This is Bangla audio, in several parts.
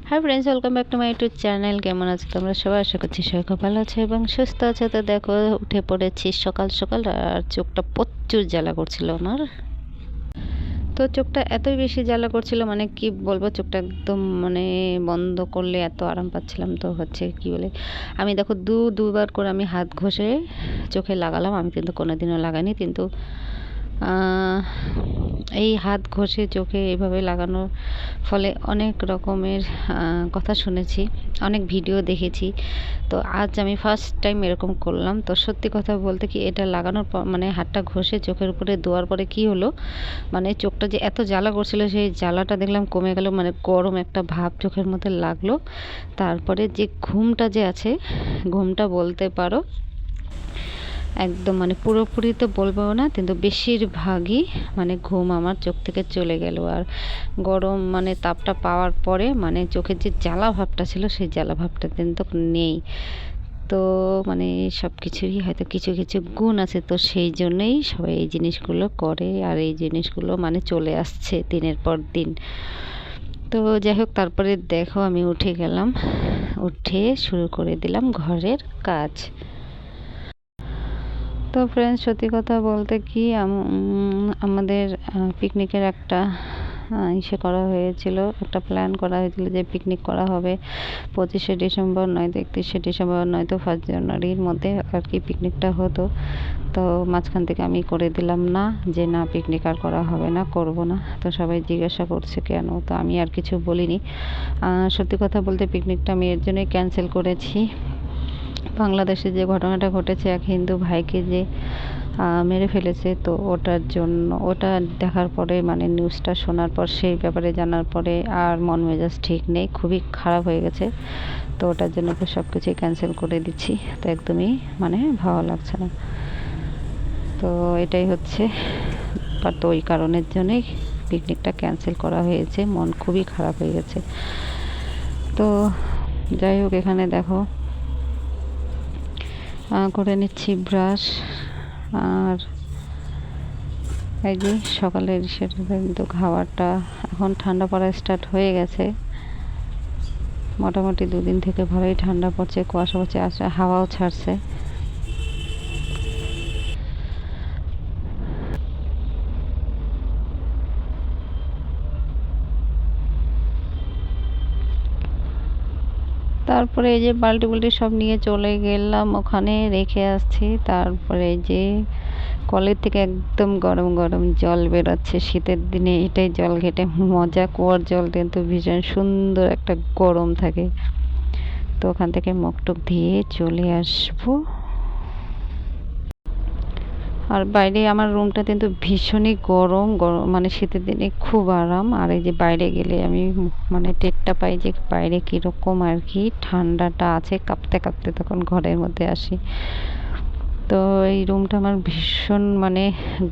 Hi friends, welcome back to my YouTube channel. কেমন আছো তোমরা সবাই? আশা করছি সবাই খুব ভালো আছে এবং সুস্থ আছে। তো দেখো, উঠে পড়েছি সকাল সকাল আর চোখটা প্রচুর জ্বালা করছিল আমার। তো চোখটা এতই বেশি জ্বালা করছিল, মানে কি বলবো, চোখটা একদম মানে বন্ধ করলে এত আরাম পাচ্ছিলাম। তো হচ্ছে কি বলে, আমি দেখো দুবার করে আমি হাত ঘষে চোখে লাগালাম। আমি কিন্তু কোনোদিনও লাগাইনি, কিন্তু এই হাত ঘষে চোখে এইভাবে লাগানোর ফলে অনেক রকমের কথা শুনেছি, অনেক ভিডিও দেখেছি। তো আজ আমি ফার্স্ট টাইম এরকম করলাম। তো সত্যি কথা বলতে কি, এটা লাগানোর পর মানে হাতটা ঘষে চোখের উপরে দেওয়ার পরে কি হলো, মানে চোখটা যে এত জ্বালা করছিল সেই জ্বালাটা দেখলাম কমে গেল, মানে গরম একটা ভাব চোখের মধ্যে লাগলো। তারপরে যে ঘুমটা যে আছে, ঘুমটা বলতে পারো একদম মানে পুরোপুরি তো বলবো না, কিন্তু বেশিরভাগই মানে ঘুম আমার চোখ থেকে চলে গেল। আর গরম মানে তাপটা পাওয়ার পরে মানে চোখের যে জ্বালা ভাবটা ছিল সেই জ্বালা ভাবটা কিন্তু নেই। তো মানে সব কিছুরই হয়তো কিছু কিছু গুণ আছে, তো সেই জন্যই সবাই এই জিনিসগুলো করে আর এই জিনিসগুলো মানে চলে আসছে দিনের পর দিন। তো যাই হোক, তারপরে দেখো আমি উঠে গেলাম, উঠে শুরু করে দিলাম ঘরের কাজ। তো ফ্রেন্ডস, সত্যি কথা বলতে কি, আমাদের পিকনিকের একটা ইসে করা হয়েছিল, একটা প্ল্যান করা হয়েছিল যে পিকনিক করা হবে 25শে ডিসেম্বর, নয়তো 31শে ডিসেম্বর, নয়তো 1 জানুয়ারির মধ্যে আর কি পিকনিকটা হতো। তো মাঝখান থেকে আমি করে দিলাম না, যে না পিকনিক আর করা হবে না, করব না। তো সবাই জিজ্ঞাসা করছে কেন, তো আমি আর কিছু বলিনি। সত্যি কথা বলতে পিকনিকটা আমি এর জন্যই ক্যান্সেল করেছি, বাংলাদেশে যে ঘটনাটা ঘটেছে, এক হিন্দু ভাইকে যে মেরে ফেলেছে, তো ওটার জন্য, ওটা দেখার পরে মানে নিউজটা শোনার পর, সেই ব্যাপারে জানার পরে আর মন মেজাজ ঠিক নেই, খুবই খারাপ হয়ে গেছে। তো ওটার জন্য তো সব কিছুই ক্যান্সেল করে দিচ্ছি। তো একদমই মানে ভালো লাগছে না। তো এটাই হচ্ছে, তো ওই কারণের জন্যই পিকনিকটা ক্যান্সেল করা হয়েছে, মন খুবই খারাপ হয়ে গেছে। তো যাই হোক, এখানে দেখো করে নিচ্ছি ব্রাশ। আর এই যে সকালের সেটা কিন্তু খাবারটা এখন ঠান্ডা পড়া স্টার্ট হয়ে গেছে, মোটামুটি 2 দিন থেকে ভালোই ঠান্ডা পড়ছে, কুয়াশা পড়ছে, আসে হাওয়াও ছাড়ছে। তারপরে এই যে বালতি বুলটি সব নিয়ে চলে গেলাম, ওখানে রেখে আসছি। তারপরে এই যে কলের থেকে একদম গরম গরম জল বেরোচ্ছে শীতের দিনে, এটাই জল ঘেটে মজা। কুয়ার জল কিন্তু ভীষণ সুন্দর একটা গরম থাকে। তো ওখান থেকে মুখ টুক ধুয়ে চলে আসবো। আর বাইরে আমার রুমটা কিন্তু ভীষণই গরম গরম, মানে শীতের দিনে খুব আরাম। আর এই যে বাইরে গেলে আমি মানে টেরটা পাই যে বাইরে কীরকম আর কি ঠান্ডাটা আছে, কাঁপতে কাঁপতে তখন ঘরের মধ্যে আসি। তো এই রুমটা আমার ভীষণ মানে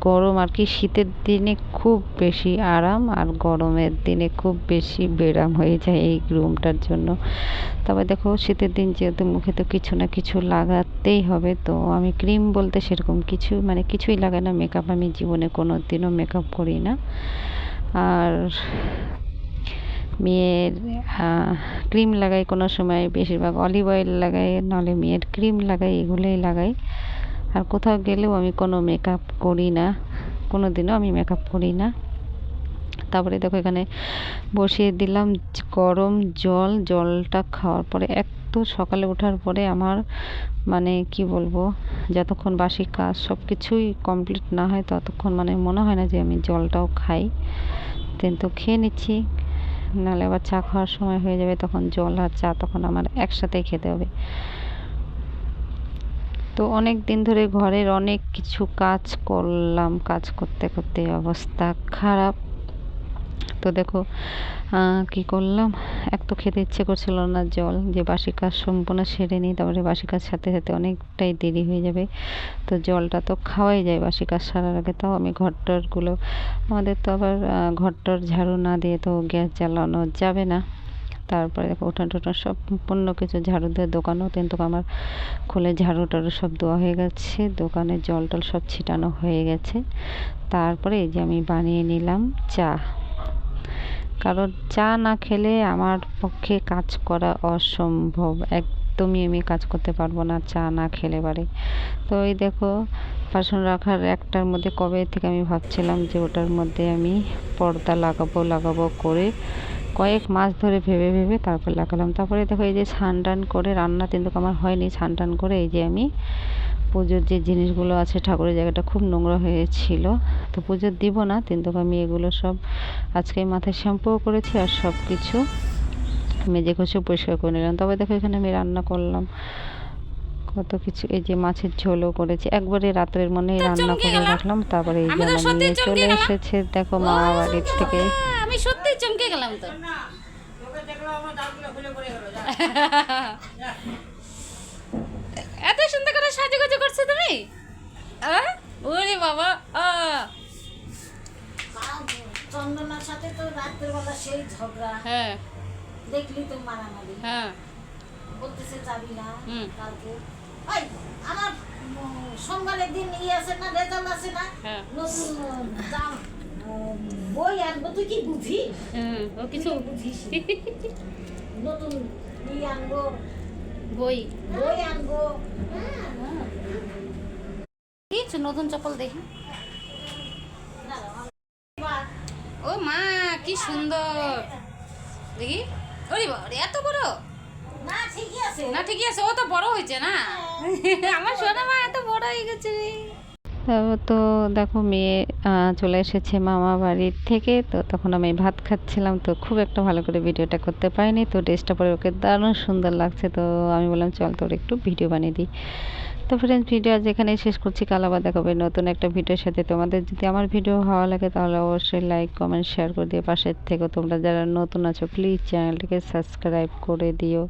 গরম আর কি, শীতের দিনে খুব বেশি আরাম আর গরমের দিনে খুব বেশি বেরাম হয়ে যায় এই রুমটার জন্য। তবে দেখো, শীতের দিন যেহেতু মুখে তো কিছু না কিছু লাগাতেই হবে, তো আমি ক্রিম বলতে সেরকম কিছু মানে কিছুই লাগাই না। মেকআপ আমি জীবনে কোনো দিনও মেকআপ করি না। আর মেয়ের ক্রিম লাগাই কোনো সময়, বেশিরভাগ অলিভ অয়েল লাগাই, নাহলে মেয়ের ক্রিম লাগাই, এগুলোই লাগাই। আর কোথাও গেলেও আমি কোনো মেকআপ করি না, কোনো দিনও আমি মেকআপ করি না। তারপরে দেখো এখানে বসিয়ে দিলাম গরম জল। জলটা খাওয়ার পরে তো সকালে ওঠার পরে আমার মানে কি বলবো, যতক্ষণ বাসি কাজ সব কিছুই কমপ্লিট না হয় ততক্ষণ মানে মনে হয় না যে আমি জলটাও খাই, কিন্তু খেয়ে নিচ্ছি, নাহলে আবার চা খাওয়ার সময় হয়ে যাবে, তখন জল আর চা তখন আমার একসাথেই খেতে হবে। তো অনেক দিন ধরে ঘরের অনেক কিছু কাজ করলাম, কাজ করতে করতে অবস্থা খারাপ। তো দেখো কি করলাম, এক তো খেতে ইচ্ছে করছিল না, জল যে বাসি কাজ সম্পূর্ণ সেরে নিই, তারপরে বাসি কাজ সাথে সাথে অনেকটাই দেরি হয়ে যাবে। তো জলটা তো খাওয়াই যায় বাসি কাজ সারার আগে। তাও আমি ঘরটরগুলো, আমাদের তো আবার ঘরটর ঝাড়ু না দিয়ে তো গ্যাস জ্বালানো যাবে না। তারপরে দেখো উঠান টুঠান সব সম্পূর্ণ কিছু ঝাড়ু দিয়ে, দোকানেও কিন্তু আমার খুলে ঝাড়ু টাড়ু সব দেওয়া হয়ে গেছে, দোকানে জল টল সব ছিটানো হয়ে গেছে। তারপরে এই যে আমি বানিয়ে নিলাম চা, কারণ চা না খেলে আমার পক্ষে কাজ করা অসম্ভব, একদমই আমি কাজ করতে পারবো না চা না খেলে পারে। তো এই দেখো বাসন রাখার একটার মধ্যে কবে থেকে আমি ভাবছিলাম যে ওটার মধ্যে আমি পর্দা লাগাবো করে কয়েক মাস ধরে ভেবে ভেবে তারপর লাগালাম। তারপরে দেখো এই যে স্নান টান করে, রান্না কিন্তু আমার হয়নি, স্নান টান করে এই যে আমি পুজোর যে জিনিসগুলো আছে, ঠাকুরের জায়গাটা খুব নোংরা হয়েছিল, তো পুজোর দিব না কিন্তু আমি এগুলো সব আজকে মাথায় শ্যাম্পুও করেছি আর সব কিছু মেজে ঘষে পরিষ্কার করে নিলাম। তবে দেখো এখানে আমি রান্না করলাম কত কিছু, এই যে মাছের ঝোলও করেছি, একবারে রাত্রের মনেই রান্না করে রাখলাম। তারপরে এই যে আমার মেয়ে চলে এসেছে দেখো মামা বাড়ির থেকে। আমি সত্যি চমকে গেলাম তো। এত সুন্দর করে সাজুগুজু করছো তুমি। ওরে বাবা, চন্দনার সাথে তো রাতের বেলা সেই ঝগড়া, হ্যাঁ দেখলি তো মারামারি, হ্যাঁ বলতেছে যাবি না হুম। কালকে। ওই আমার সোমবারের দিন আছে না, রেজাল্ট আছে না, হ্যাঁ। নতুন দাম বই আনবো। তুই কি বুঝিস? ও কিছু বুঝিস নতুন আনবো, বই বই আনবো। কিছু নতুন চপ্পল দেখি। ও মা কি সুন্দর দেখি। ওরে বাবা রে, এত বড় না ঠিকই আছে, না ঠিকই আছে, ও তো বড় হয়েছে না। আমার সোনা মা এত বড় হয়ে গেছে রে। তো দেখো মেয়ে চলে এসেছে মামা বাড়ির থেকে, তো তখন আমি ভাত খাচ্ছিলাম, তো খুব একটা ভালো করে ভিডিওটা করতে পারিনি। তো ড্রেসটা পরে ওকে দারুণ সুন্দর লাগছে, তো আমি বললাম চল তোর একটু ভিডিও বানিয়ে দিই। তো ফ্রেন্ডস ভিডিও আজ এখানেই শেষ করছি, কাল আবার দেখাবে নতুন একটা ভিডিওর সাথে। তোমাদের যদি আমার ভিডিও ভালো লাগে তাহলে অবশ্যই লাইক কমেন্ট শেয়ার করে দিয়ে পাশের থেকে, তোমরা যারা নতুন আছো প্লিজ চ্যানেলটিকে সাবস্ক্রাইব করে দিও।